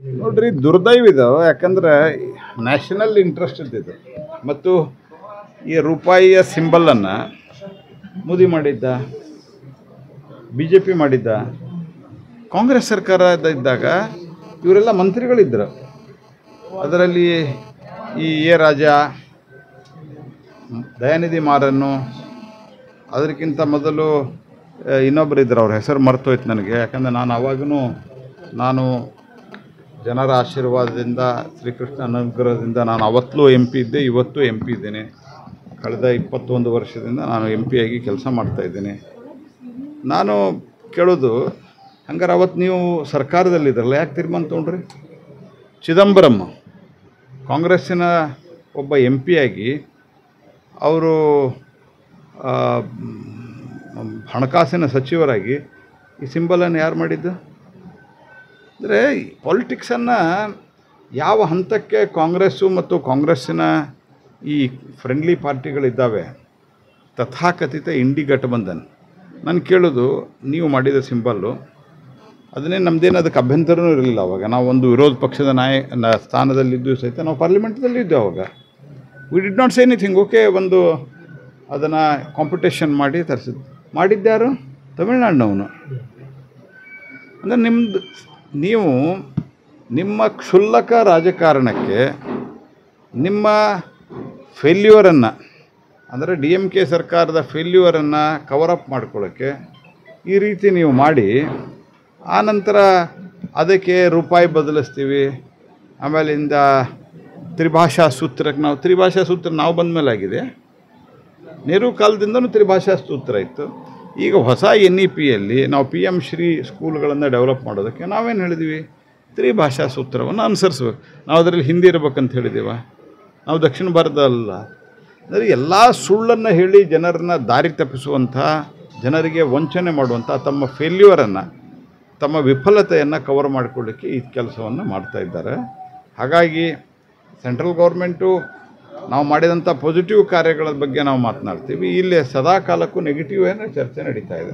ನೋಡ್ರಿ ದುರ್ದೈವ ಇದು. ಯಾಕಂದ್ರೆ ನ್ಯಾಷನಲ್ ಇಂಟ್ರೆಸ್ಟ್ ಇದ್ದಿದ್ದು ಮತ್ತು ಈ ರೂಪಾಯಿಯ ಸಿಂಬಲನ್ನು ಮೋದಿ ಮಾಡಿದ್ದ, BJP ಮಾಡಿದ್ದ. ಕಾಂಗ್ರೆಸ್ ಸರ್ಕಾರ ಇದ್ದಾಗ ಇವರೆಲ್ಲ ಮಂತ್ರಿಗಳಿದ್ದರು. ಅದರಲ್ಲಿ ಈ ರಾಜ, ದಯಾನಿಧಿ ಮಾರನ್ನು, ಅದಕ್ಕಿಂತ ಮೊದಲು ಇನ್ನೊಬ್ಬರು ಇದ್ದರು, ಅವ್ರ ಹೆಸರು ಮರ್ತೋಯ್ತು ನನಗೆ. ಯಾಕಂದರೆ ನಾನು ಜನರ ಆಶೀರ್ವಾದದಿಂದ, ಶ್ರೀಕೃಷ್ಣ ಅನುಗ್ರಹದಿಂದ ನಾನು ಅವತ್ತೂ MP ಇದ್ದೆ, ಇವತ್ತು MP ಇದ್ದೇನೆ. ಕಳೆದ 21 ವರ್ಷದಿಂದ ನಾನು MP ಆಗಿ ಕೆಲಸ ಮಾಡ್ತಾಯಿದ್ದೀನಿ. ನಾನು ಕೇಳೋದು, ಹಂಗಾರೆ ಅವತ್ತು ನೀವು ಸರ್ಕಾರದಲ್ಲಿದ್ರಲ್ಲ, ಯಾಕೆ ತೀರ್ಮಾನ ತೊಗೊಂಡ್ರಿ? ಚಿದಂಬರಂ ಕಾಂಗ್ರೆಸ್ಸಿನ ಒಬ್ಬ MP ಆಗಿ ಅವರು ಹಣಕಾಸಿನ ಸಚಿವರಾಗಿ ಈ ಸಿಂಬಲನ್ನು ಯಾರು ಮಾಡಿದ್ದು? ಅಂದರೆ ಪಾಲಿಟಿಕ್ಸನ್ನು ಯಾವ ಹಂತಕ್ಕೆ ಕಾಂಗ್ರೆಸ್ಸು ಮತ್ತು ಕಾಂಗ್ರೆಸ್ಸಿನ ಈ ಫ್ರೆಂಡ್ಲಿ ಪಾರ್ಟಿಗಳಿದ್ದಾವೆ, ತಥಾಕಥಿತ ಇಂಡಿ ಗಠಬಂಧನ್. ನಾನು ಕೇಳೋದು, ನೀವು ಮಾಡಿದ ಸಿಂಬಲ್ಲು ಅದನ್ನೇ ನಮ್ಮದೇನು ಅದಕ್ಕೆ ಅಭ್ಯಂತರನೂ ಇರಲಿಲ್ಲ. ಅವಾಗ ನಾವು ಒಂದು ವಿರೋಧ ಪಕ್ಷದ ಸ್ಥಾನದಲ್ಲಿದ್ದು ಸಹಿತ ನಾವು ಪಾರ್ಲಿಮೆಂಟ್ದಲ್ಲಿದ್ದು. ಅವಾಗ we did not say anything. Okay, ಒಂದು ಅದನ್ನು ಕಾಂಪಿಟೇಷನ್ ಮಾಡಿ ತರಿಸಿದ್ದು. ಮಾಡಿದ್ದ್ಯಾರು? ತಮಿಳ್ನಾಡಿನವನು. ಅಂದರೆ ನೀವು ನಿಮ್ಮ ಕ್ಷುಲ್ಲಕ ರಾಜಕಾರಣಕ್ಕೆ ನಿಮ್ಮ ಫೇಲ್ಯೂರನ್ನು, ಅಂದರೆ DMK ಸರ್ಕಾರದ ಫೇಲ್ಯೂರನ್ನು ಕವರಪ್ ಮಾಡ್ಕೊಳ್ಳೋಕ್ಕೆ ಈ ರೀತಿ ನೀವು ಮಾಡಿ, ಆನಂತರ ಅದಕ್ಕೆ ರೂಪಾಯಿ ಬದಲಿಸ್ತೀವಿ. ಆಮೇಲಿಂದ ತ್ರಿಭಾಷಾ ಸೂತ್ರಕ್ಕೆ ತ್ರಿಭಾಷಾ ಸೂತ್ರ ನಾವು ಬಂದ ಮೇಲೆ ಆಗಿದೆ. ನೆಹರು ಕಾಲದಿಂದನೂ ತ್ರಿಭಾಷಾ ಸೂತ್ರ ಇತ್ತು. ಈಗ ಹೊಸ NEPಯಲ್ಲಿ ನಾವು PM ಶ್ರೀ ಸ್ಕೂಲ್ಗಳನ್ನು ಡೆವಲಪ್ ಮಾಡೋದಕ್ಕೆ ನಾವೇನು ಹೇಳಿದ್ವಿ? ತ್ರಿಭಾಷಾ ಸೂತ್ರವನ್ನು ಅನುಸರಿಸ್ಬೇಕು. ನಾವು ಅದರಲ್ಲಿ ಹಿಂದಿ ಇರ್ಬೇಕಂತ ಹೇಳಿದ್ದೀವ? ನಾವು ದಕ್ಷಿಣ ಭಾರತದಲ್ಲ. ಅಂದರೆ ಎಲ್ಲ ಸುಳ್ಳನ್ನು ಹೇಳಿ ಜನರನ್ನ ದಾರಿ ತಪ್ಪಿಸುವಂಥ, ಜನರಿಗೆ ವಂಚನೆ ಮಾಡುವಂಥ ತಮ್ಮ ಫೇಲ್ಯೂರನ್ನು, ತಮ್ಮ ವಿಫಲತೆಯನ್ನು ಕವರ್ ಮಾಡಿಕೊಳ್ಳಿಕ್ಕೆ ಈ ಕೆಲಸವನ್ನು ಮಾಡ್ತಾಯಿದ್ದಾರೆ. ಹಾಗಾಗಿ ಸೆಂಟ್ರಲ್ ಗೌರ್ಮೆಂಟು ನಾವು ಮಾಡಿದಂಥ ಪಾಸಿಟಿವ್ ಕಾರ್ಯಗಳ ಬಗ್ಗೆ ನಾವು ಮಾತನಾಡ್ತೀವಿ. ಇಲ್ಲಿ ಸದಾ ಕಾಲಕ್ಕೂ ನೆಗೆಟಿವ್ ಏನೋ ಚರ್ಚೆ ನಡೀತಾ ಇದೆ.